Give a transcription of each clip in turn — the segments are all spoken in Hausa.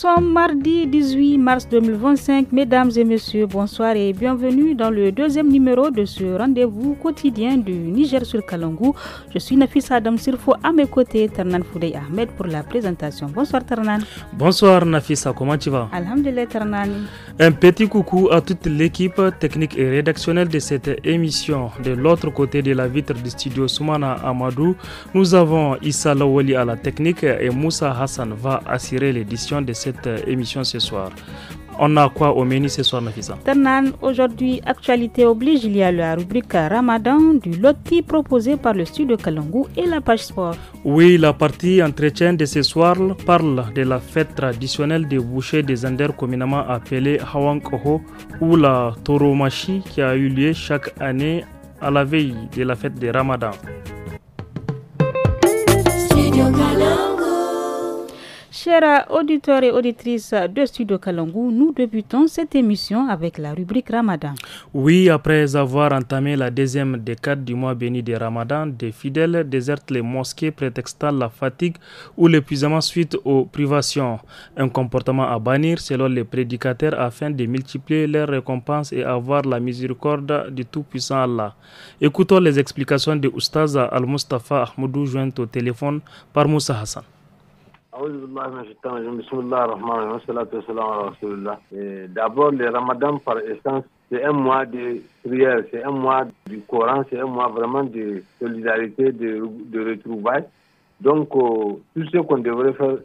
sommes mardi 18 mars 2025. Mesdames et messieurs, bonsoir et bienvenue dans le deuxième numéro de ce rendez-vous quotidien du Niger sur Kalangou. Je suis Nafisa Adam Sirfo, à mes côtés, Ternan Foudey Ahmed pour la présentation. Bonsoir Ternan. Bonsoir Nafisa, comment tu vas? Alhamdulillah Ternan. Un petit coucou à toute l'équipe technique et rédactionnelle de cette émission. De l'autre côté de la vitre du studio Soumana Amadou, nous avons Issa Lawali à la technique et Moussa Hassan va assurer l'édition de cette émission ce soir. On a quoi au menu ce soir, Nafisa? Ternan, aujourd'hui, actualité oblige, il y a la rubrique Ramadan du loti proposé par le studio Kalangou et la page sport. Oui, la partie entretien de ce soir parle de la fête traditionnelle des bouchers des Anders communément appelée Hawankoho ou la Toromachi qui a eu lieu chaque année à la veille de la fête de Ramadan. Chers auditeurs et auditrices de Studio Kalangou, nous débutons cette émission avec la rubrique Ramadan. Oui, après avoir entamé la deuxième décade du mois béni de Ramadan, des fidèles désertent les mosquées prétextant la fatigue ou l'épuisement suite aux privations. Un comportement à bannir selon les prédicateurs afin de multiplier leurs récompenses et avoir la miséricorde du Tout-Puissant Allah. Écoutons les explications de Oustaz Al-Mustafa Ahmadou joint au téléphone par Moussa Hassan. D'abord, le Ramadan par essence, c'est un mois de prière, c'est un mois du Coran, c'est un mois vraiment de solidarité, de retrouvailles. Donc, tout ce qu'on devrait faire,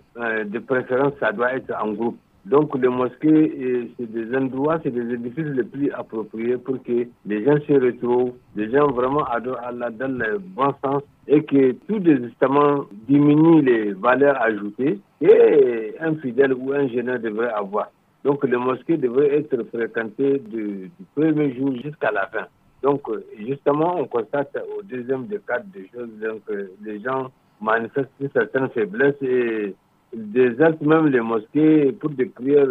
de préférence, ça doit être en groupe. Donc, les mosquées, c'est des endroits, c'est des édifices les plus appropriés pour que les gens se retrouvent, les gens vraiment adorent Allah dans le bon sens et que tout désistement diminue les valeurs ajoutées et un fidèle ou un jeûneur devrait avoir. Donc, les mosquées devraient être fréquentées du premier jour jusqu'à la fin. Donc, justement, on constate au deuxième décade des choses, donc les gens manifestent une certaine faiblesse et ils désertent même les mosquées pour des prières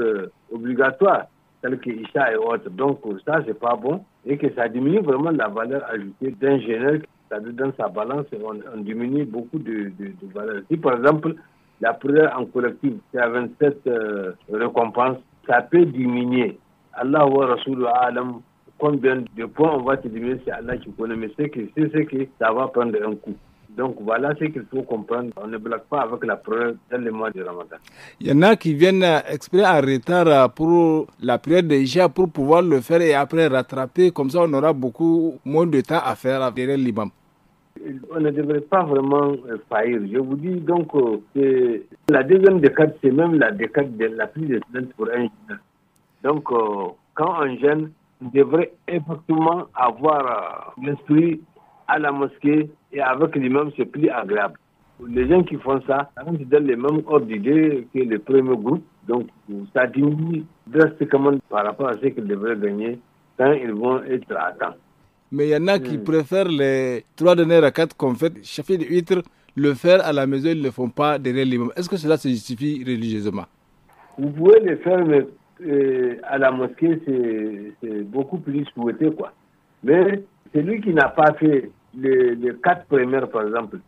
obligatoires, telles que Isha et autres. Donc, ça, c'est pas bon et que ça diminue vraiment la valeur ajoutée d'un jeûneur. C'est-à-dire, dans sa balance, on diminue beaucoup de valeur. Si, par exemple, la prière en collectif, c'est à 27 récompenses, ça peut diminuer. Allah wa Rasoul Alam, combien de points on va te diminuer, c'est Allah qui connaît, mais c'est que ça va prendre un coup. Donc voilà ce qu'il faut comprendre. On ne blague pas avec la prière dans le mois de Ramadan. Il y en a qui viennent exprès en retard pour la prière de Isha pour pouvoir le faire et après rattraper. Comme ça, on aura beaucoup moins de temps à faire derrière l'imam. On ne devrait pas vraiment faillir. Je vous dis donc que la deuxième décade, c'est même la décade la plus excellente pour un jeune. Donc quand on jeûne, on devrait effectivement avoir l'esprit à la mosquée et avec l'imam, c'est plus agréable. Les gens qui font ça, ils donnent les mêmes ordres d'idées que le premier groupe. Donc, ça diminue drastiquement par rapport à ce qu'ils devraient gagner quand ils vont être à temps. Mais il y en a qui préfèrent les 3 dernières rakats qu'on fait, Chafi de Huître, le faire à la maison, ils ne le font pas derrière l'imam. Est-ce que cela se justifie religieusement? Vous pouvez le faire, mais à la mosquée, c'est beaucoup plus souhaité, quoi. Mais celui qui n'a pas fait les 4 premières, par exemple,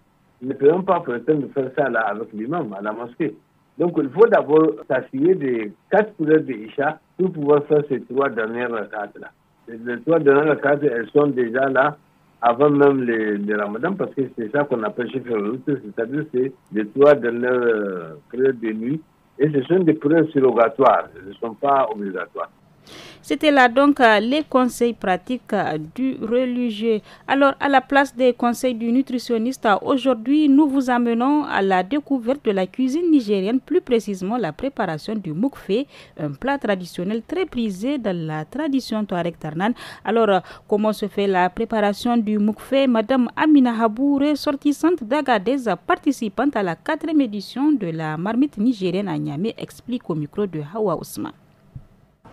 il ne peut même pas prétendre de faire ça là avec l'imam à la mosquée. Donc, il faut d'abord s'assurer des 4 prières de Isha pour pouvoir faire ces 3 dernières rakats-là. Les 3 dernières rakats, elles sont déjà là avant même les Ramadan, parce que c'est ça qu'on appelle chiffre route, c'est-à-dire c'est les 3 dernières prières de nuit, et ce sont des prières surrogatoires, ce ne sont pas obligatoires. C'était là donc les conseils pratiques du religieux. Alors, à la place des conseils du nutritionniste, aujourd'hui, nous vous amenons à la découverte de la cuisine nigérienne, plus précisément la préparation du moukfé, un plat traditionnel très prisé dans la tradition Touareg Tarnan. Alors, comment se fait la préparation du moukfé? Madame Amina Habou, ressortissante d'Agadez, participante à la 4e édition de la marmite nigérienne à Niamey, explique au micro de Hawa Ousmane.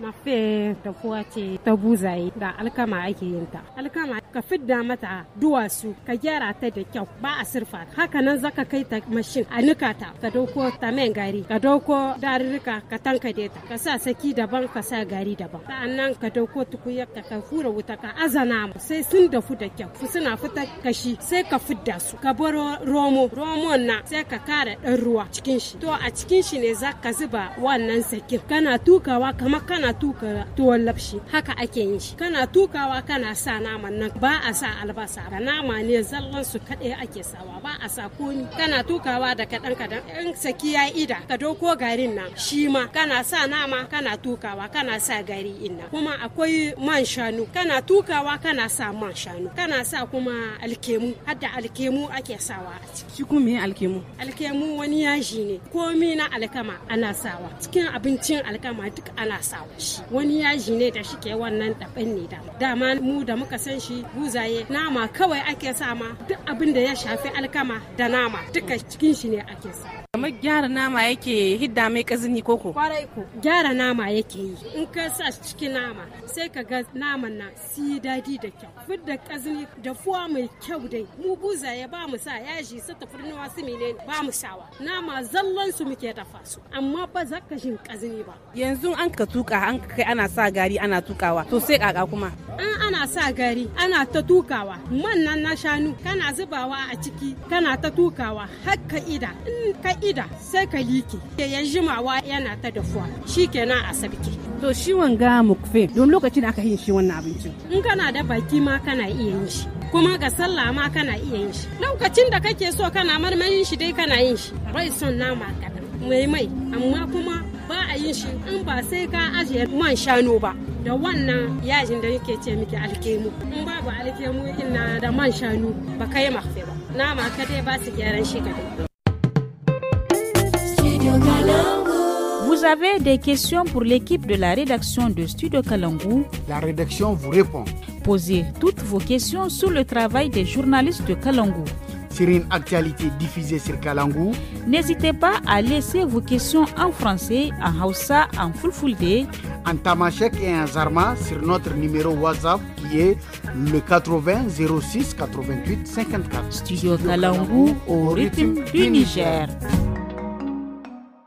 mafe tafuwa ce ta buzaye da alkama ake yin ta. Alkama ka fidda mata duwatsu ka gyara ta da kyau ba a sirfa. Haka nan zaka kai ta mashin a nika ta ka dauko tamen gari ka dauko darirka ka tankade ta ka sa saki daban ka sa gari daban. Sa'annan ka dauko tukuyar ka fura wuta ka azana mu sai sun dafu da kyau suna fita kashi sai ka fidda su ka bar romon na sai ka kara dan ruwa cikin shi. To a cikin shi ne zaka zuba wannan sakin kana tukawa kamar kana tuka tuwon lapshi haka ake yin shi kana tukawa kana sa naman nan ba a sa albasa da nama ne zallan su kadai ake sawa ba a sa komi kana tukawa da kadan in saki ya ida ka dauko garin nan shi ma kana sa nama kana tukawa kana sa gari inna kuma akwai man shanu kana tukawa kana sa man shanu kana sa kuma alkemu hadda alkemu ake sawa a ciki. Shi kuma me alkemu wani yaji ne komi na alkama ana sawa cikin abincin alkama duk ana sawa shi wani yaji ne da shike wannan daban ne dama mu da muka san shi buzaye nama kawai ake sama duk abin da ya shafi alkama da nama duka cikin shi ne ake sa. Kamar gyara nama yake hidda mai kazini koko? Kwarai ko gyara nama yake yi in ka sa cikin nama sai ka ga naman nan si dadi da kyau fidda kazini da fuwa mai kyau dai mu buzaye ba mu sa yaji su tafarnuwa su menene ba mu sawa nama zallan su muke dafa su amma ba za ka shin kazini ba. Yanzu an ka tuka an kai ana sa gari ana tukawa to sai kaka kuma ana sa gari ana ta tukawa man nan na shanu kana zubawa a ciki kana ta tukawa har ka ida in ka ida sai ka like ya jimawa yana ta dafuwa shikenan a sabke. To shi wanga mukfe don lokacin aka yin shi wannan abincin in kana da baki ma kana iya yin shi kuma ga sallah ma kana iya yin shi lokacin da kake so kana marmarin shi dai kana yin shi bai son nama kadan mai amma kuma ba a yin shi in ba sai ka ajiye man shanu ba da wannan yajin da yake ce miki alkemu in babu alkemu ina da man shanu ba kai mafe ba nama ka dai ba su gyaran shi kadai. Vous avez des questions pour l'équipe de la rédaction de Studio Kalangu? La rédaction vous répond. Posez toutes vos questions sur le travail des journalistes de Kalangu. Sur une actualité diffusée sur Kalangu, n'hésitez pas à laisser vos questions en français, en Hausa, en Fulfulde, en Tamashek et en Zarma sur notre numéro WhatsApp qui est le 80 06 88 54. Studio Kalangu au rythme du Niger.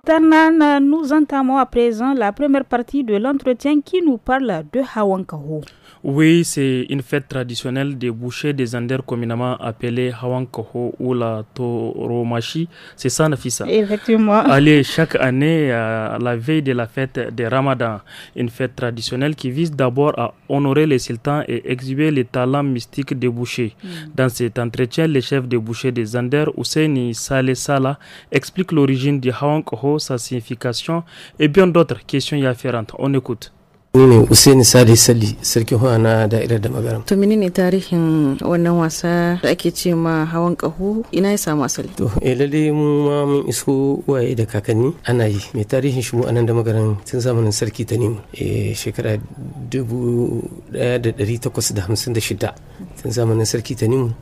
Tarnan, nous entamons à présent la première partie de l'entretien qui nous parle de Hawankaho. Oui, c'est une fête traditionnelle des bouchers des Anders communément appelée Hawankaho ou la Toromachi. C'est ça, Nafissa? Effectivement. Allez, chaque année, à la veille de la fête des Ramadan, une fête traditionnelle qui vise d'abord à honorer les sultans et exhiber les talents mystiques des bouchers. Dans cet entretien, le chef des bouchers des Anders, Ousseini Saleh Salah, explique l'origine du Hawankaho, sa signification et bien d'autres questions y afférentes. On écoute. Ni ne Usaini Sadi Sali sarkin huwa na da'irar da magaram. To menene tarihin wannan wasa da ake ce ma hawan kaho ina ya samu asali? To lalle mu ma mun iso waye da kakanni ana yi. Mai tarihin shi mu anan da magaram tun zamanin sarki Tanimu. Shekara 1856 tun zamanin sarki Tanimu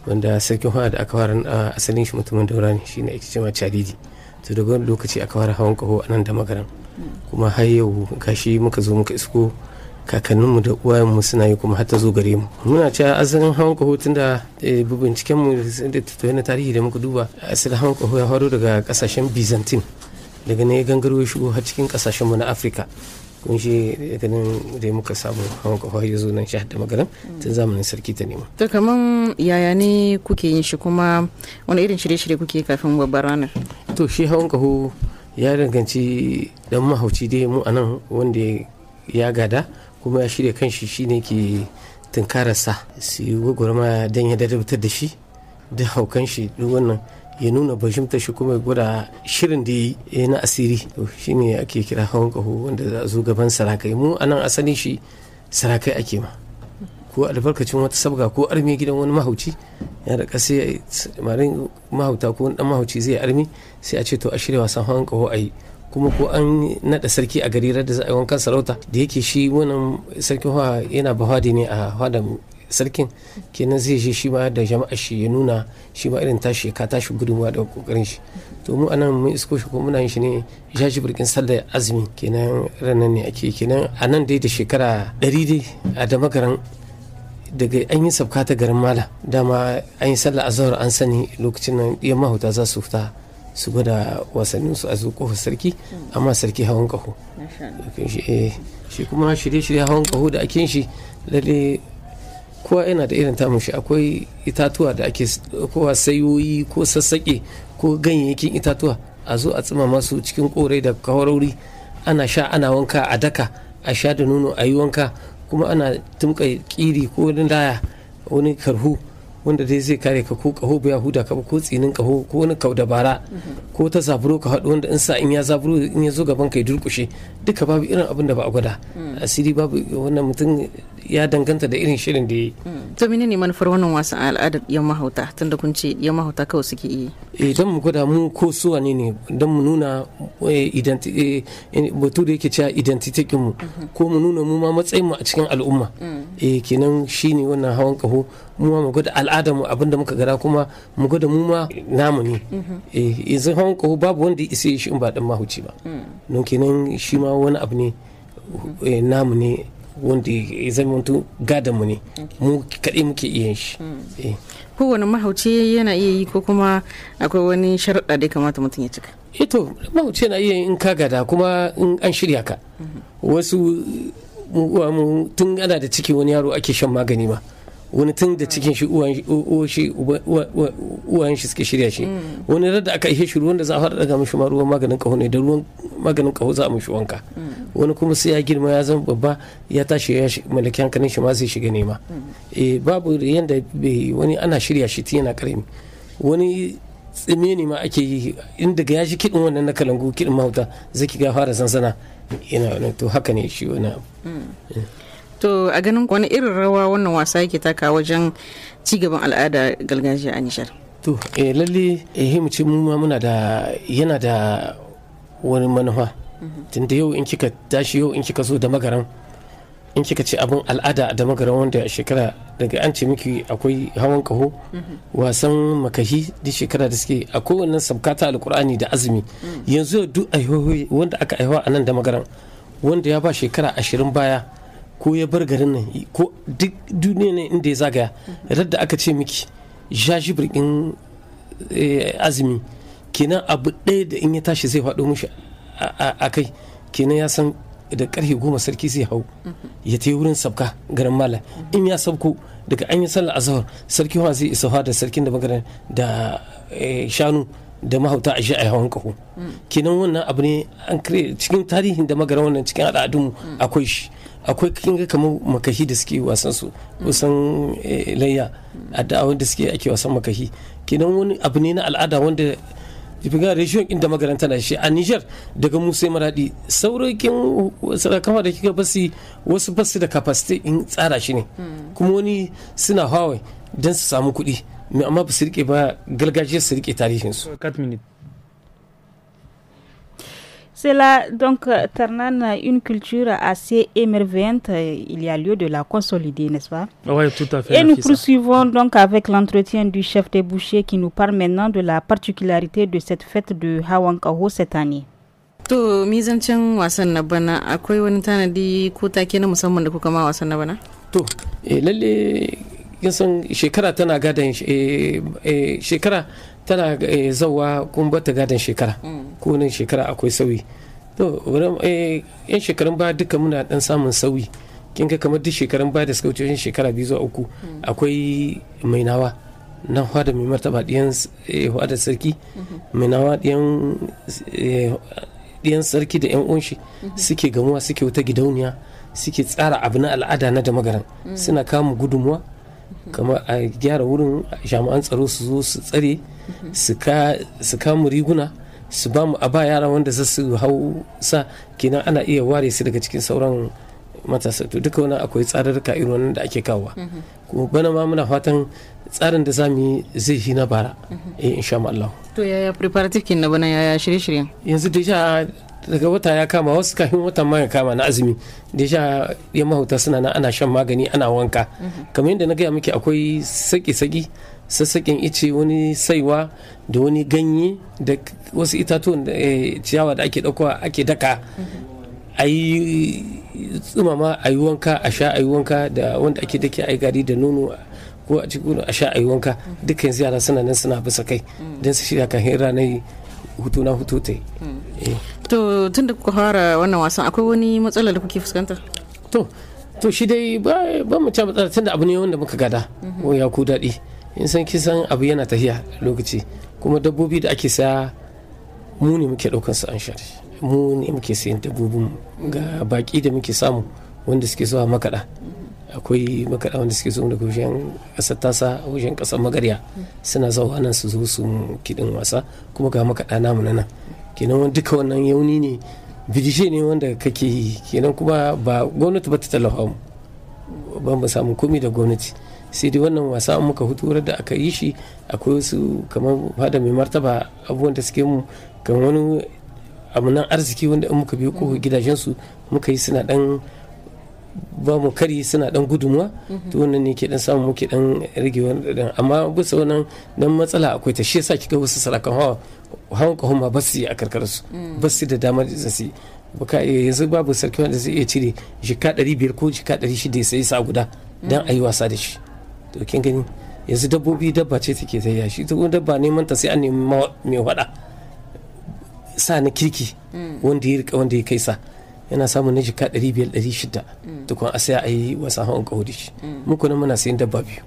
wanda sarkin huwa da aka fara asalin shi mutumin Daura ne shine ake ce ma Charidi. To daga wani lokaci aka fara hawan kaho anan da magaram. Kuma har yau gashi muka zo muka isko kakanninmu da uwayenmu suna yi kuma har ta zo gare mu. Muna cewa asalin hawan kaho tun da binciken mu da tattauye na tarihi da muka duba asalin hawan kaho ya faru daga kasashen Byzantine daga ne gangaro shigo har cikin kasashen mu na Africa. Kun shi ganin da muka samu hawan kaho ya zo nan shahar da magaran tun zamanin sarki ta nema. To kaman yaya ne kuke yin shi kuma wani irin shirye-shirye kuke kafin babbar ranar? To shi hawan kaho ya danganci dan mahauci dai mu anan wanda ya gada kuma ya shirya kanshi shine ke tunkararsa su yi gwagwarma don ya dadabtar da shi da haukan shi duk wannan ya nuna bashimta shi kuma ya gwada shirin da ya yi na asiri shine ake kira hawan kaho wanda za a zo gaban sarakai mu anan asalin shi sarakai ake ma ko albarkacin wata sabga ko armi gidan wani mahauci ya da kasa marin mahauta ko dan mahauci zai armi sai a ce to a shirya wasan hawan kaho a yi kuma ko an nada sarki a gari da za a yi wankan sarauta da yake shi wannan sarkin hawa yana bahwadi ne a hadan sarkin kenan zai je shi ma da jama'a shi ya nuna shi ma irin tashi ka tashi gudunmuwa da kokarin shi. To mu anan mun isko shi ko muna yin shi ne jajibirkin sallar azumi kenan ranar ne ake kenan anan dai da shekara 100 dai a da magaran daga an yi sabka ta garin mala dama an yi sallar azhar an sani lokacin nan ɗiyan mahuta za su fita su gwada wasannin su a zo kofar sarki amma sarki hawan kaho shi kuma shirye-shirye hawan kaho da ake yin shi lalle kowa yana da irin tamun shi. akwai itatuwa da ake kowa sayoyi ko sassaƙe ko ganyayyakin itatuwa a zo a tsima masu cikin korai da kawarori ana sha ana wanka a daka a sha da nono a yi wanka kuma ana tumka kiri ko wani laya wani karhu wanda dai zai kare ka ko kaho bai huda ka ko tsinin kaho ko wani kau dabara ko ta zaburo ka haɗu wanda in sa in ya zaburo in ya zo gaban ka ya durkushe duka babu irin abin da ba a gwada asiri babu wannan mutum ya danganta da irin shirin da ya yi. To menene manufar wannan wasan al'adar yan mahauta tunda kun ce yan mahauta kawai suke yi? Don mu gwada mu ko su wane ne don mu nuna batu da yake cewa identity mu ko mu nuna mu ma matsayin mu a cikin al'umma. Kenan shine wannan hawan kaho mu ma mu gwada al'adar mu abinda muka gara kuma mu gwada mu ma namu ne. Yanzu hawan kaho babu wanda ya isa shi in ba dan mahauci ba. Don kenan shi ma wani abu ne namu ne wanda ya zama gadon mu ne mu kaɗai muke iya shi. Kowane mahauci yana iya yi ko kuma akwai wani sharaɗa da ya kamata mutum ya cika? Ito mahauci yana iya in ka gada kuma in an shirya ka. Wasu tun ana da ciki wani yaro ake shan magani ma wani tun da cikin shi uwayen shi suke shirya shi wani rada aka ihe shi ruwan da za a fara daga mishi ma ruwan maganin kaho ne da ruwan maganin kaho za a mishi wanka wani kuma sai ya girma ya zama babba ya tashi ya mallaki hankalin shi ma zai shiga nema babu yanda wani ana shirya shi tun yana karami wani tsime ne ma ake yi in daga ya shi kiɗin wannan na kalangu kiɗin mahauta zai ga fara sansana yana to haka ne shi wani abu. To a ganin wani irin rawa wannan wasa yake taka wajen cigaban al'ada gargajiya a Nijar? To lalle mu ce mu ma muna da yana da wani manufa tunda yau in kika tashi yau in kika zo da magaran in kika ce abin al'ada da magaran wanda shekara daga an ce miki akwai hawan kaho wasan makahi da shekara da suke akwai wannan sabkata alkur'ani da azumi yanzu duk aihohi wanda aka aihuwa a nan da magaran wanda ya ba shekara 20 baya ko ya bar garin nan ko duk duniya ne inda ya zagaya radda aka ce miki jajibirkin azumi kenan abu ɗaya da in ya tashi zai faɗo mishi a kai kenan ya san da ƙarfe 10 sarki zai hau ya ta wurin sabka garin malam in ya sabko daga an yi sallar azahar sarki wa zai isa da sarkin da magaran da shanu da mahauta a a hawan kaho kenan wannan abu ne an kare cikin tarihin da magaran wannan cikin al'adunmu akwai shi akwai kinga kamar makahi da suke wasan su kusan layya a da'awar da suke ake wasan makahi kenan wani abu ne na al'ada wanda jifiga reshiyon inda magaranta na shi a Niger daga Musa Maradi saurakin sarakama da kika basi wasu basu da capacity in tsara shi ne kuma wani suna hawa don su samu kuɗi amma ba su rike ba gargajiyar su rike tarihin su. 4 minutes. C'est là donc, Ternan, une culture assez émerveillante. Il y a lieu de la consolider, n'est-ce pas? Oui, tout à fait. Et nous poursuivons donc avec l'entretien du chef des bouchers qui nous parle maintenant de la particularité de cette fête de Hawan Kaho cette année. To mizancin wasan na bana akwai wani tanadi ko take na musamman da kuka ma wasan na bana? To lalle san shekara tana gadan shekara tana zawa kuma bata gadan shekara ko nan shekara akwai sauyi to yan shekarun ba duka muna dan samun sauyi kin ga kamar duk shekarun ba da suka wuce shekara 2 zuwa 3 akwai mai nawa nan hada mai martaba diyan hada sarki mai nawa diyan sarki da yan unshi suke gamuwa suke wuta gidauniya suke tsara abu na al'ada na da magaran suna kama gudunmuwa kamar a gyara wurin jami'an tsaro su zo su tsare su kama riguna su ba mu a ba yara wanda za su hau sa kenan ana iya ware su daga cikin sauran matasa to duka wani akwai tsararruka irin wannan da ake kawowa kuma bana ma muna fatan tsarin da zamu yi zai yi na bara insha Allah. To yaya preparative kin na bana yaya shirye-shiryen? Yanzu da daga wata ya kama wasu kafin watan ma ya kama na azumi deja ya mahauta suna na ana shan magani ana wanka kamar yadda na gaya miki akwai saki sassaƙin ice wani saiwa da wani ganye da wasu itatuwan ciyawa da ake ɗaukowa ake daka a yi tsumama a yi wanka a sha a yi wanka da wanda ake dake a yi gari da nono ko a cikin a sha a yi wanka dukkan yara suna nan suna bisa kai don su shirya kan ranar hutu na hutu ta yi. To tun da kuka fara wannan wasan akwai wani matsala da kuke fuskanta? To shi dai ba mu ci matsala tun da abu ne wanda muka gada ya ku daɗi in san kisan abu yana tafiya lokaci kuma dabbobi da ake saya mu ne muke ɗaukar su an sha mu ne muke sayan dabbobin ga baki da muke samu wanda suke zuwa makaɗa akwai makaɗa wanda suke zuwa daga wajen ƙasar tasa wajen ƙasar magarya suna zuwa nan su zo su kiɗin wasa kuma ga makaɗa namu na nan kenan duka wannan yauni ne bidishe ne wanda kake yi kenan kuma ba gwamnati ba ta tallafa mu ba mu samu komi da gwamnati sai dai wannan wasa an muka hutu da aka yi shi akwai wasu kamar fada mai martaba abubuwan da suke mu kamar wani amunan arziki wanda in muka biyo ko gidajensu muka yi suna dan ba mu kari suna dan gudunmuwa to wannan ne ke dan samu muke dan rage wannan amma bisa wannan dan matsala akwai ta shi yasa kika wasu sarakan hawan kahon ma ba su yi a karkararsu ba su da damar da su baka yanzu babu sarki wanda zai iya cire jika 500 ko jika 600 sai sa guda dan ayi wasa da shi to kin gani yanzu dabba ce take ta yashi to dabba neman ta sai an nemi mai wada sa na kirki wanda ya kai sa yana samun na jika 500-600 tukun a sai a yi wasan hawan kaho da shi muku nan muna sayin dabba biyu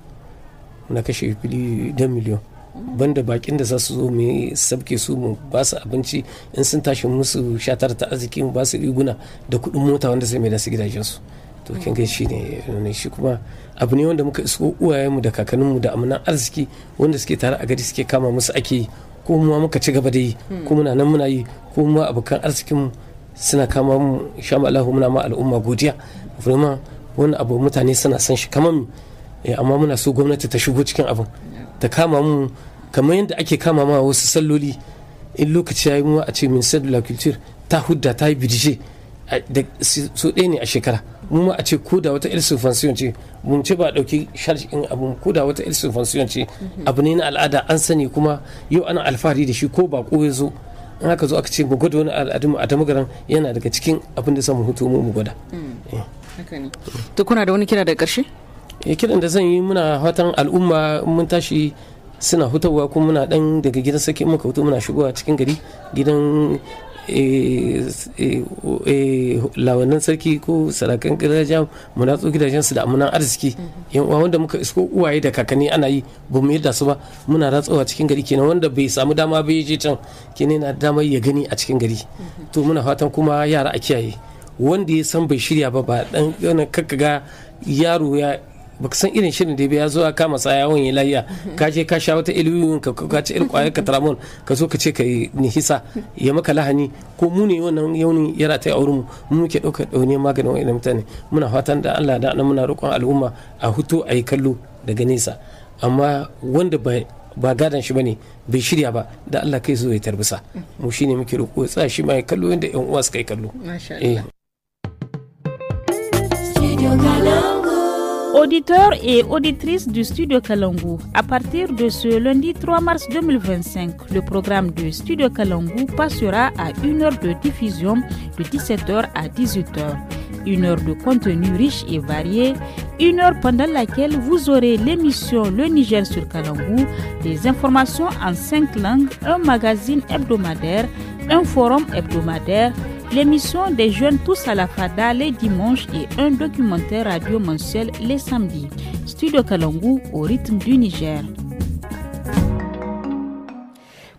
muna kashe fili 2 miliyan banda bakin da za su zo mu sabke su mu ba su abinci in sun tashi musu shatar ta arziki mu ba su riguna da kuɗin mota wanda zai mai da su gidajensu to kin ga shi ne shi kuma abu ne wanda muka isko uwayenmu da kakanninmu da amanan arziki wanda suke tare a gari suke kama musu ake yi ko mu muka ci gaba da yi ko muna nan muna yi ko mu abokan arzikinmu suna kama mu sha Allah muna ma al'umma godiya vraiment wani abu mutane suna san shi kamar mu amma muna so gwamnati ta shigo cikin abin ta kama mu kamar yadda ake kama ma wasu salloli in lokaci ya yi mu a ce minister de la culture ta hudda ta yi bidije da so ɗaya ne a shekara mu ma a ce ko da wata il subvention ce mun ce ba dauki sharhi in abu ko da wata il subvention ce abu ne na al'ada an sani kuma yau ana alfahari da shi ko ba ko ya zo in aka zo aka ce mu gwada wani al'adun a damagaran yana daga cikin abin da samu hutu mu gwada. To kuna da wani kira daga ƙarshe? Kiran da zan yi muna fatan al'umma mun tashi suna hutawa kuma muna dan daga gidan sarki muka hutu muna shigowa cikin gari gidan lawannan sarki ko sarakan gargajiya mu natso gidajensu da amunan arziki yan uwa wanda muka isko uwaye da kakanni ana yi ba mu yadda su ba muna ratsowa cikin gari kenan wanda bai samu dama bai je can kenan na damar ya gani a cikin gari to muna fatan kuma yara a kiyaye wanda ya san bai shirya ba dan kakkaga yaro ya baka san irin shirin da ya zo kama sa yawon ya layya ka je ka sha wata ilimin ka ci irin kwayar ka tramon ka zo ka ce ka ni hisa ya maka lahani ko mu ne wannan yaunin yara ta auren mu muke ɗaukar ɗaune maganin wa'in mutane muna fatan da Allah da muna roƙon al'umma a hutu a yi kallo daga nesa amma wanda ba gadan shi bane bai shirya ba da Allah kai zo ya tarbisa mu shine muke roƙo tsaya shi ma ya kallo yanda ƴan uwa suka yi kallo. Auditeurs et auditrices du Studio Kalangu, à partir de ce lundi 3 mars 2025, le programme de Studio Kalangu passera à 1 heure de diffusion de 17h à 18h. 1 heure de contenu riche et varié, 1 heure pendant laquelle vous aurez l'émission Le Niger sur Kalangu, des informations en 5 langues, un magazine hebdomadaire, un forum hebdomadaire, l'émission des jeunes tous à la fada les dimanches et un documentaire radio mensuel les samedis. Studio Kalangu au rythme du Niger.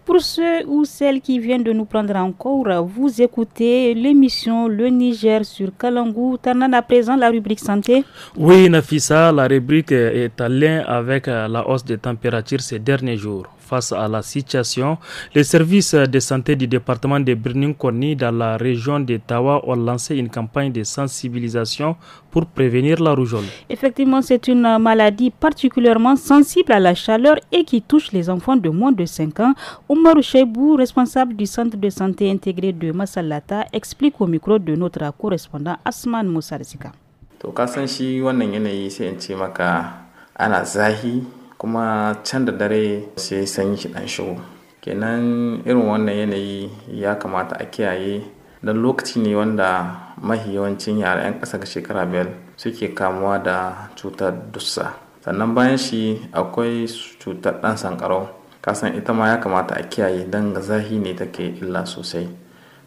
Pour ceux ou celles qui viennent de nous prendre en cours, vous écoutez l'émission Le Niger sur Kalangu. Tarnan, à présent, la rubrique santé. Oui, Nafissa, la rubrique est en lien avec la hausse des températures ces derniers jours. Face à la situation, les services de santé du département de Birnin-Konni dans la région de Tawa ont lancé une campagne de sensibilisation pour prévenir la rougeole. Effectivement, c'est une maladie particulièrement sensible à la chaleur et qui touche les enfants de moins de 5 ans. Omar Cheibou, responsable du centre de santé intégré de Massalata, explique au micro de notre correspondant Asman Moussarzika. To kasan shi wannan yanayi sai in ce maka ana zahi kuma can da dare sai sanyi shi dan shigo. Kenan irin wannan yanayi ya kamata a kiyaye dan lokaci ne wanda mahi yawancin yara 'yan ƙasa ga shekara 5 suke kamuwa da cutar dussa. Sannan bayan shi akwai cutar ɗan sankarau. Kasan ita ma ya kamata a kiyaye dan ga zahi ne take illa sosai.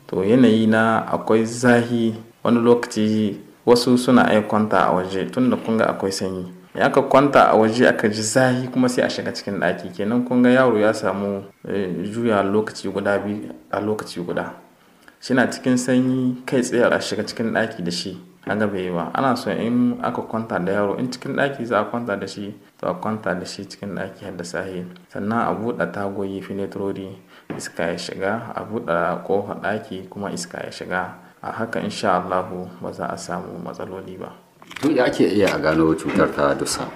To yanayi na akwai zahi wani lokaci wasu suna iya kwanta a waje tunda kun ga akwai sanyi. Ya aka kwanta a waje aka ji zahi kuma sai a shiga cikin ɗaki kenan kun ga yaro ya samu juya lokaci guda biyu a lokaci guda. Shina cikin sanyi kai tsaye a shiga cikin ɗaki da shi kaga bai yi ba. Ana so in aka kwanta da yaro in cikin ɗaki za a kwanta da shi to a kwanta da shi cikin ɗaki har da sahi. Sannan a buɗe tagogi finetrori iska ya shiga, a buɗe ƙofar ɗaki kuma iska ya shiga. A haka insha Allahu ba za a samu matsaloli ba. To ya ake iya a gano cutar ta dussa?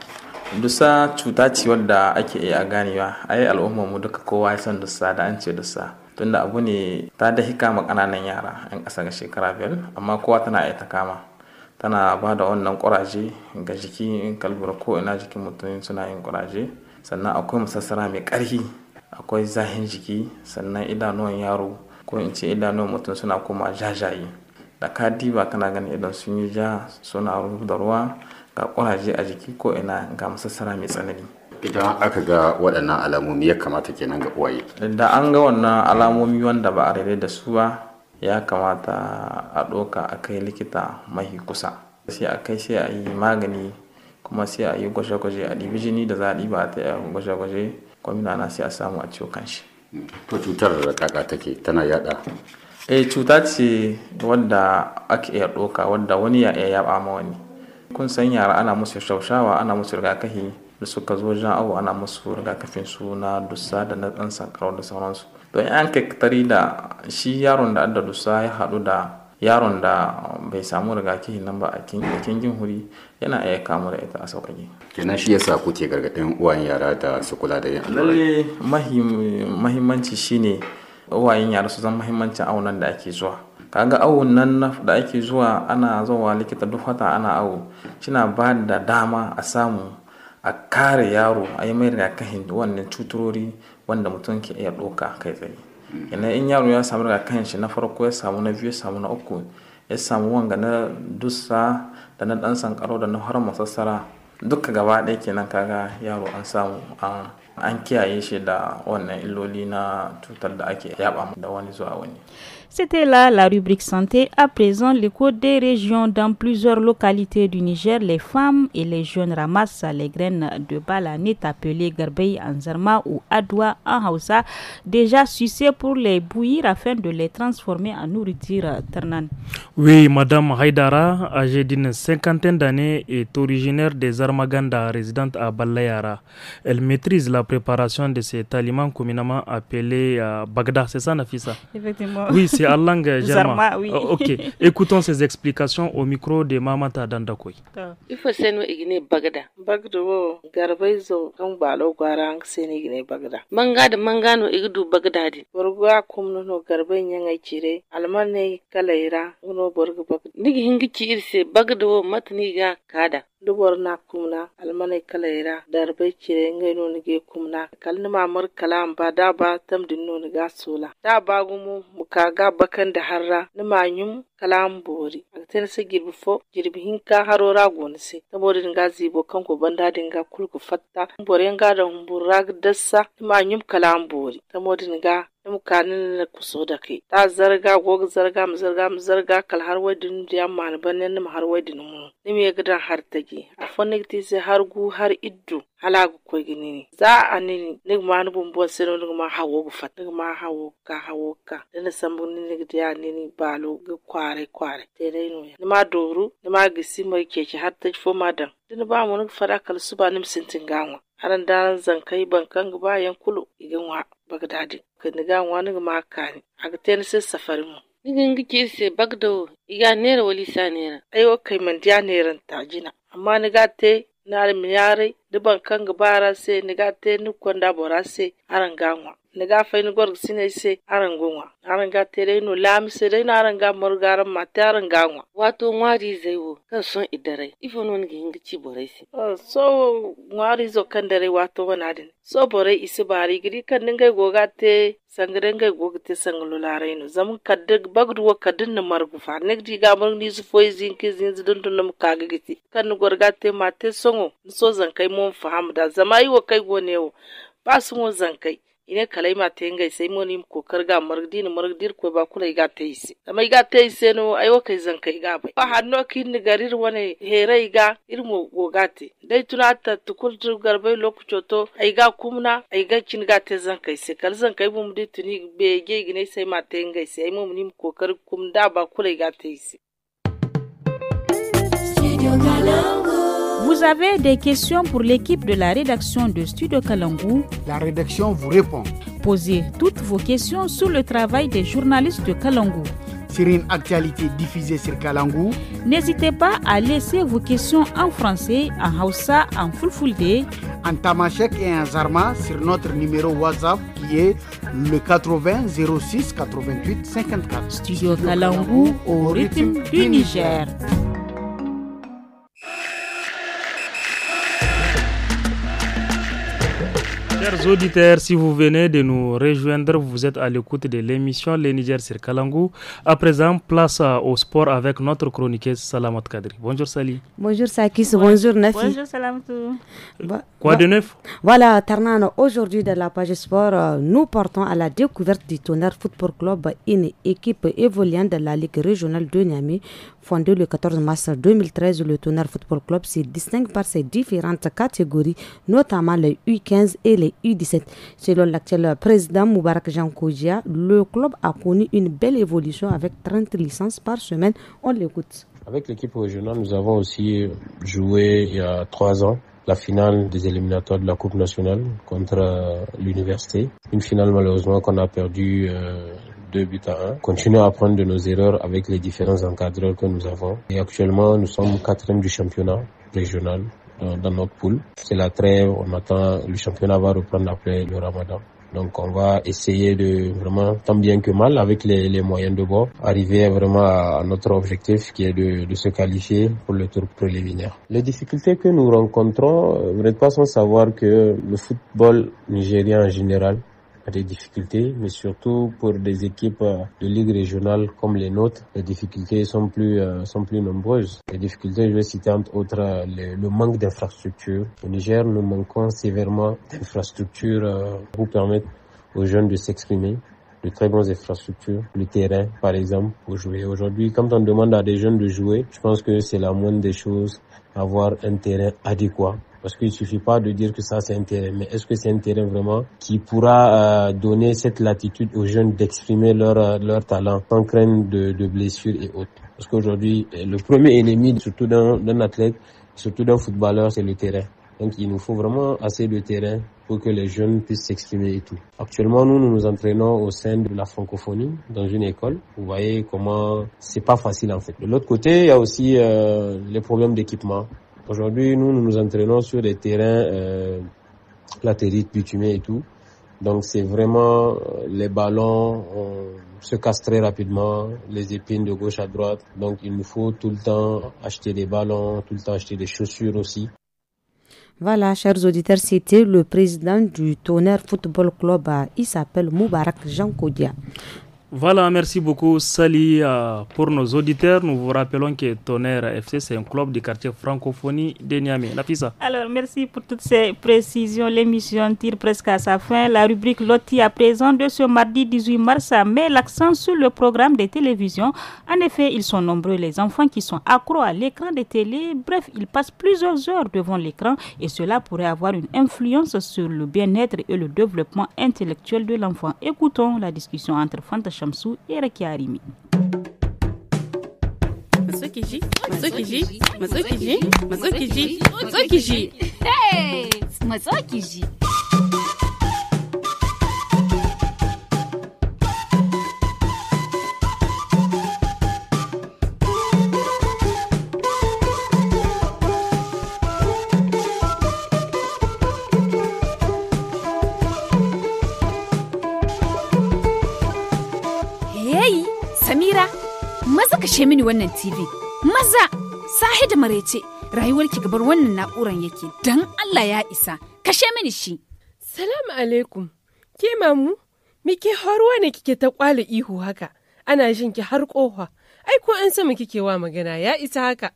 Dussa cuta ce wadda ake iya a ganewa. Ai al'ummar mu duka kowa ya san dussa da an ce dussa. Tunda abu ne ta da hikama ƙananan yara 'yan ƙasa ga shekara 5 amma kowa tana iya ta kama. Tana ba da wannan ƙuraje ga jiki in kalbura ko ina jikin mutum suna yin ƙuraje. Sannan akwai masassara mai ƙarfi, akwai zahin jiki, sannan idanuwan yaro ko in ce idanun mutum suna koma jajaye da ka diba kana ganin idan sun yi ja suna da ruwa ga ƙuraje a jiki ko ina ga masassara mai tsanani. Idan aka ga waɗannan alamomi ya kamata kenan ga uwaye. Da an ga wannan alamomi wanda ba a daidai da su ba ya kamata a ɗauka a kai likita mahi kusa. Sai a kai sai a yi magani kuma sai a yi gwaje-gwaje a ɗibi jini da za a ɗiba ta gwaje-gwaje kwamina sai a samu a ciwo kanshi. To cutar kaka take tana yada? Cuta ce wadda ake iya ɗauka wadda wani ya iya yaba ma wani. Kun san yara ana musu shaushawa ana musu rigakafi da suka zo jan awo ana musu rigakafin su na dussa da na ɗan sankarau da sauransu. Don an kai tari da shi yaron da adda dussa ya haɗu da yaron da bai samu rigakafi nan ba a kingin huri yana iya kamu da ita a sauƙaƙe. Kenan shi yasa kuke gargaɗin uwayen yara da su kula da yin lalle mahimmanci shine uwayen yara su zan mahimmancin awon da ake zuwa. Kaga awon nan da ake zuwa ana zuwa likita duk wata ana awo shina ba da dama a samu a kare yaro a yi mai rigakafin wannan cuturori wanda mutum ke iya ɗauka kai tsaye. Yana in yaro ya samu rigakafin shi na farko ya samu na biyu ya samu na uku ya samu wanga na dussa da na ɗan sankarau da na har masassara duka gaba ɗaya kenan kaga yaro an samu an kiyaye shi da wannan illoli na cutar da ake yaba da wani zuwa wani. C'était là la rubrique santé. À présent, l'écho des régions. Dans plusieurs localités du Niger, les femmes et les jeunes ramassent les graines de balanite appelées garbei en zarma ou adoua en hausa, déjà sucées pour les bouillir afin de les transformer en nourriture ternane. Oui, Madame Haïdara, âgée d'une cinquantaine d'années, est originaire des Armaganda, résidente à Balayara. Elle maîtrise la préparation de cet aliment communément appelé Bagda. C'est ça, Nafisa? Effectivement. Oui, c'est en langue germaine. Oui. Ok, écoutons ces explications au micro de Mamata Dandakoy. Il faut seno igine Bagda. Bagda wo garbaizo kan balo gwara an seno igine Bagda. Mangano igdu Bagda di. Borgwa kumno no garbai nyanga chire. Almane kalaira uno borgo Bagda. Nigi hingi ci irse Bagda wo matniga kada. Dubor na kumna almanai kalaira darbai cire ngai no nige kumna kalnima mar kalam ba da ba tam din no niga sola da ba gumu mukaga bakan da harra nima nyum kalam bori akten se girbi fo girbi hinka harora gonse tabori nga zibo kanko banda dinga kulku fatta bore nga da humburag dassa nima nyum kalam bori tamodi nga mukanin na kuso da kai ta zarga gog zarga kal har wadin da man banen ma har wadin mu ni me gidan har tage a fonigti se har gu har iddu halagu ko gini za a nini nig ma nu bumbo seno nig ma hawo gu fat nig ma hawo ka dana sambu ni nig da nini balo gu kware te dai no ni ma doru ni ma gisi mai keke har ta fo madan dina ba mu fara kal suba nim sintin ganwa aran daran zankai bankan ga bayan kulu igan wa bagdadi kan ganwa ni ma kani aga ten sai safari mu nigin gike se bagdo iga nera wali sa nera ayo kai man dia neran tajina amma ni gate na miyare da bankan ga bara se ni gate ni konda bora se aran ganwa ni ga fa ni gor sine se aran gonwa aran ga tere no lam se dai na aran ga murgaran mataran ganwa wato ngwari zaiwo kan son idare ifo non ngi ci borai se so ngwari zo kan dare wato wana din so borai isi bari gidi kan dinga goga te sangren ga goga te sanglo larai no zam kadde bagdu wa kadin na margufa ne di ga mar ni su foi zinki zinzi dun dun nam kaga giti kan gorga te mate songo so zan kai mon faham da zama yi wa kai gonewo ba su mo zan kai ine kalai ma tengai sai moni ko karga margdir ko ba kula iga teisi amma iga teisi no ayo kai zan kai ga bai ba hanno kin ni garir wane herai ga irmo gogate dai tunata tukul garbai lokuto to ai ga kumna ai ga kin ga te zan kai sai kal zan kai bum dituni be ge gine sai ma tengai sai mo nim ko kar kum da ba kula iga teisi. Vous avez des questions pour l'équipe de la rédaction de Studio Kalangu? La rédaction vous répond. Posez toutes vos questions sur le travail des journalistes de Kalangu. Sur une actualité diffusée sur Kalangu, n'hésitez pas à laisser vos questions en français, en Hausa, en Fulfulde, en Tamashek et en Zarma sur notre numéro WhatsApp qui est le 80 06 88 54. Studio Kalangu au rythme du Niger. Chers auditeurs, si vous venez de nous rejoindre, vous êtes à l'écoute de l'émission Les Niger sur Kalangu. À présent, place au sport avec notre chroniqueuse Salamat Kadri. Bonjour Sali. Bonjour Sakis, bonjour Nafi. Bonjour Salamatou. Quoi de neuf? Voilà, Tarnano, aujourd'hui dans la page sport, nous partons à la découverte du Tonnerre Football Club, une équipe évoluant de la Ligue régionale de Niamey. Fondé le 14 mars 2013, le Tonnerre Football Club se distingue par ses différentes catégories, notamment les U15 et les U17. Selon l'actuel président Moubarak Jean Koudia, le club a connu une belle évolution avec 30 licences par semaine. On l'écoute. Avec l'équipe régionale, nous avons aussi joué il y a 3 ans la finale des éliminatoires de la Coupe nationale contre l'université. Une finale malheureusement qu'on a perdue 2-1. Continuons à apprendre de nos erreurs avec les différents encadreurs que nous avons. Et actuellement, nous sommes 4e du championnat régional dans notre poule. C'est la trêve, on attend, le championnat va reprendre après le Ramadan. Donc on va essayer de vraiment, tant bien que mal, avec les moyens de bord, arriver vraiment à notre objectif qui est de se qualifier pour le tour préliminaire. Les difficultés que nous rencontrons, vous n'êtes pas sans savoir que le football nigérien en général a des difficultés, mais surtout pour des équipes de ligue régionale comme les nôtres, les difficultés sont plus nombreuses. Les difficultés, je vais citer entre autres le manque d'infrastructures. Au Niger, nous manquons sévèrement d'infrastructures pour permettre aux jeunes de s'exprimer, de très bonnes infrastructures, le terrain par exemple pour jouer. Aujourd'hui, quand on demande à des jeunes de jouer, je pense que c'est la moindre des choses, avoir un terrain adéquat. Parce qu'il suffit pas de dire que ça c'est un terrain, mais est-ce que c'est un terrain vraiment qui pourra donner cette latitude aux jeunes d'exprimer leur talent sans crainte de blessures et autres. Parce qu'aujourd'hui, le premier ennemi, surtout d'un athlète, surtout d'un footballeur, c'est le terrain. Donc il nous faut vraiment assez de terrain pour que les jeunes puissent s'exprimer et tout. Actuellement, nous nous entraînons au sein de la francophonie dans une école. Vous voyez comment c'est pas facile en fait. De l'autre côté, il y a aussi les problèmes d'équipement. Aujourd'hui, nous nous entraînons sur des terrains latérites, bitumés et tout. Donc c'est vraiment les ballons se cassent très rapidement, les épines de gauche à droite. Donc il nous faut tout le temps acheter des ballons, tout le temps acheter des chaussures aussi. Voilà, chers auditeurs, c'était le président du Tonnerre Football Club. Il s'appelle Moubarak Jean Koudia. Voilà, merci beaucoup Sali. Pour nos auditeurs, nous vous rappelons que Tonnerre FC, c'est un club du quartier francophonie de Niamey. Nafisa. Alors, merci pour toutes ces précisions. L'émission tire presque à sa fin. La rubrique Loti à présent de ce mardi 18 mars met l'accent sur le programme de télévision. En effet, ils sont nombreux les enfants qui sont accros à l'écran de télé. Bref, ils passent plusieurs heures devant l'écran et cela pourrait avoir une influence sur le bien-être et le développement intellectuel de l'enfant. Écoutons la discussion entre Fanta Chamsou et Rekia Arimi. matsukiji, matsukiji, matsukiji, matsukiji, matsukiji. Hey, matsukiji. Hey, Samira, maza kashe mini wannan TV. Maza, sahi da marece, rayuwarki gabar wannan na'uran yake. Dan Allah ya isa, kashe mini shi. Salamu alaikum. Ke mamu, me ke haruwa ne kike ta kwala ihu haka? Ana jin ki har kofa. Ai ko an sama kike wa magana ya isa haka.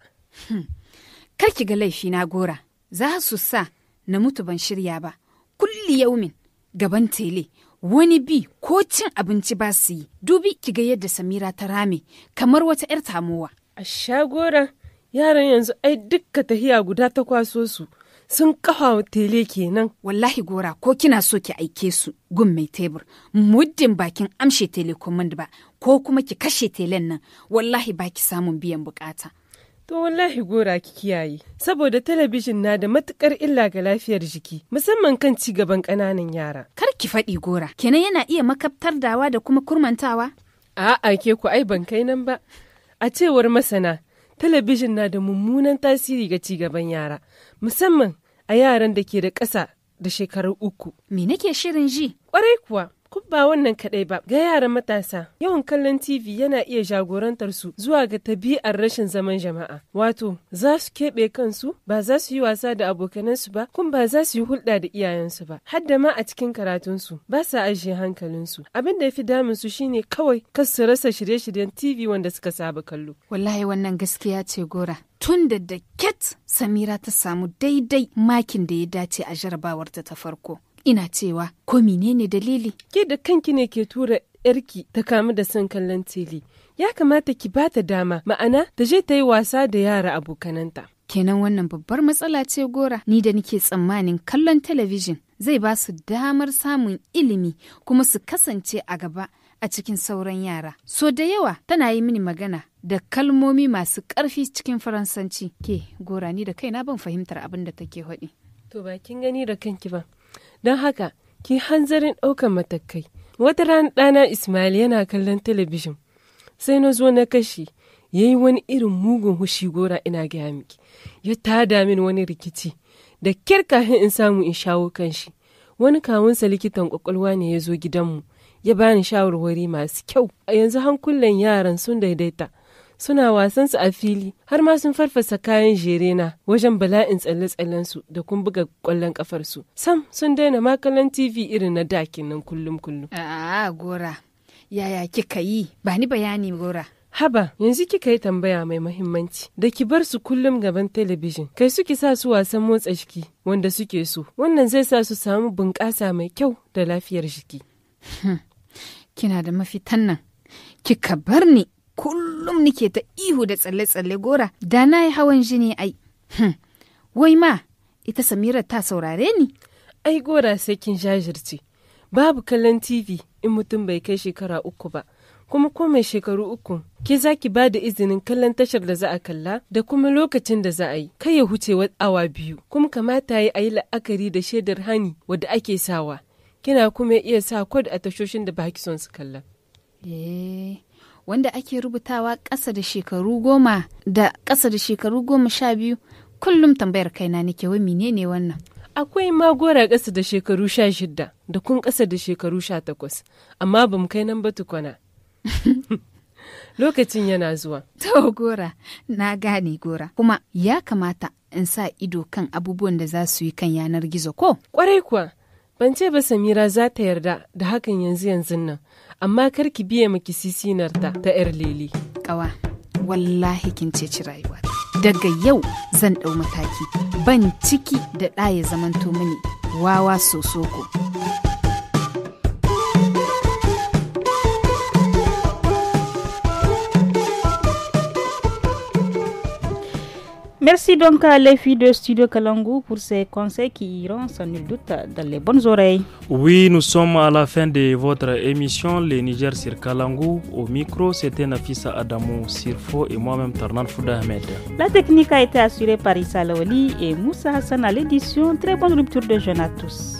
Kar ki ga laifi na Gora. Za su sa na mutu ban shirya ba. Kulli yaumin gaban tele. Wani bi ko cin abinci ba su yi, dubi ki ga yadda Samira ta rame kamar wata 'yar tamowa. A shagora, yaran yanzu ai dukka tahiya guda ta kwaso su, sun kafa tele kenan. Wallahi Gora, ko kina so ki aike su gun mai tebur, muddin bakin amshe tele command ba, ko kuma ki kashe telen nan, wallahi baki samun biyan bukata. To wallahi Gora ki kiyaye, saboda talabijin na da matukar illa ga lafiyar jiki, musamman kan ci gaban ƙananan yara. Kar ki faɗi Gora, kenan yana iya makabtar dawa da kuma kurmantawa? A'a ke ku ai ban kai nan ba. A cewar masana, talabijin na da mummunan tasiri ga ci gaban yara, musamman a yaran da ke da ƙasa da shekaru 3. Me nake shirin ji? Ƙwarai kuwa. Ba wannan kaɗai ba, ga yaran matasa yawan kallon TV yana iya jagorantar su zuwa ga tabi'ar rashin zaman jama'a. Wato, za su keɓe kansu, ba za su yi wasa da abokanansu ba, kuma ba za su yi hulɗa da iyayensu ba. Har da ma a cikin karatunsu, ba sa ajiye hankalinsu. Abin da ya fi damun su shine kawai kar su rasa shirye-shiryen TV wanda suka saba kallo. Wallahi wannan gaskiya ce Gora. Tun da ket Samira ta samu daidai makin da ya dace a jarabawarta ta farko. Ina cewa, ko menene dalili? Ke da kanki ne ke tura yarki ta kamu da son kallon tele. Ya kamata ki bata dama, ma'ana ta je ta yi wasa da yara abokananta. Kenan wannan babbar matsala ce Gora. Ni da nike tsammanin kallon talabijin zai ba su damar samun ilimi kuma su kasance a gaba a cikin sauran yara. So da yawa tana yi mini magana da kalmomi masu ƙarfi cikin Faransanci. Ke Gora, ni da kaina ban fahimtar abin da take faɗi. To ba kin gani da kanki ba. Don haka, ki hanzarin ɗaukan matakai. Wata ran ɗana Ismail yana kallon talabijin. Sai na zo na kashe, ya yi wani irin mugun hushi Gora ina gaya miki. Ya tada min wani rikici, da kyar kafin in samu in shawo kan shi. Wani kawunsa likitan ƙwaƙwalwa ne ya zo gidanmu, ya bani shawarwari masu kyau. A yanzu hankulan yaran sun daidaita. Suna wasansu a fili, har ma sun farfasa kayan jerena wajen bala'in tsalle-tsallensu da kun buga ƙwallon ƙafarsu. Sam sun daina makalan TV irin na dakin nan kullum. Gora, yaya kika yi? Ba ni bayani Gora. Haba, yanzu kika yi tambaya mai mahimmanci. Da ki bar su kullum gaban talabijin, kai suke sa su wasan motsa jiki wanda suke so. Wannan zai sa su samu bunƙasa mai kyau da lafiyar jiki. Kina da mafitan nan. Kika bar ni. Kullum nike ta ihu da tsalle-tsalle Gora, da na yi hawan jini ai. Wai ma, ita Samira ta saurare ni? Ai Gora sai kin jajirce. Babu kallon TV in mutum bai kai shekara 3 ba. Kuma ko mai shekaru 3, ke za ki ba da izinin kallon tashar da za a kalla da kuma lokacin da za a yi. Kai ya huce awa 2, kuma kamata yi a yi la'akari da shaidar hani wadda ake sawa. Kina kuma iya sa kod a tashoshin da ba ki son su kalla. Wanda ake rubutawa ƙasa da shekaru 10 da ƙasa da shekaru 12 kullum tambayar kaina nake wai menene wannan. Akwai magora ƙasa da shekaru 16 da kun ƙasa da shekaru 18 amma ba mu kai nan ba tukuna. Lokacin yana zuwa. To Gora, na gane Gora, kuma ya kamata in sa ido kan abubuwan da za su yi kan yanar gizo ko? Ƙwarai kuwa, ban ce ba Samira za ta yarda da hakan yanzu nan. Amma kar ki biye maki sisinarta ta 'yar lele. Kawa, wallahi kin ceci rayuwa. Daga yau zan ɗau mataki, ban ciki da ɗaya zamanto mini wawa sosoko. Merci donc à les filles de Studio Kalangu pour ces conseils qui iront sans nul doute dans les bonnes oreilles. Oui, nous sommes à la fin de votre émission, les Niger sur Kalangu. Au micro, c'était Nafissa Adamou Sirfo et moi-même Tarnan Fouda Ahmed. La technique a été assurée par Issa Lawali et Moussa Hassan à l'édition. Très bonne rupture de jeûne à tous.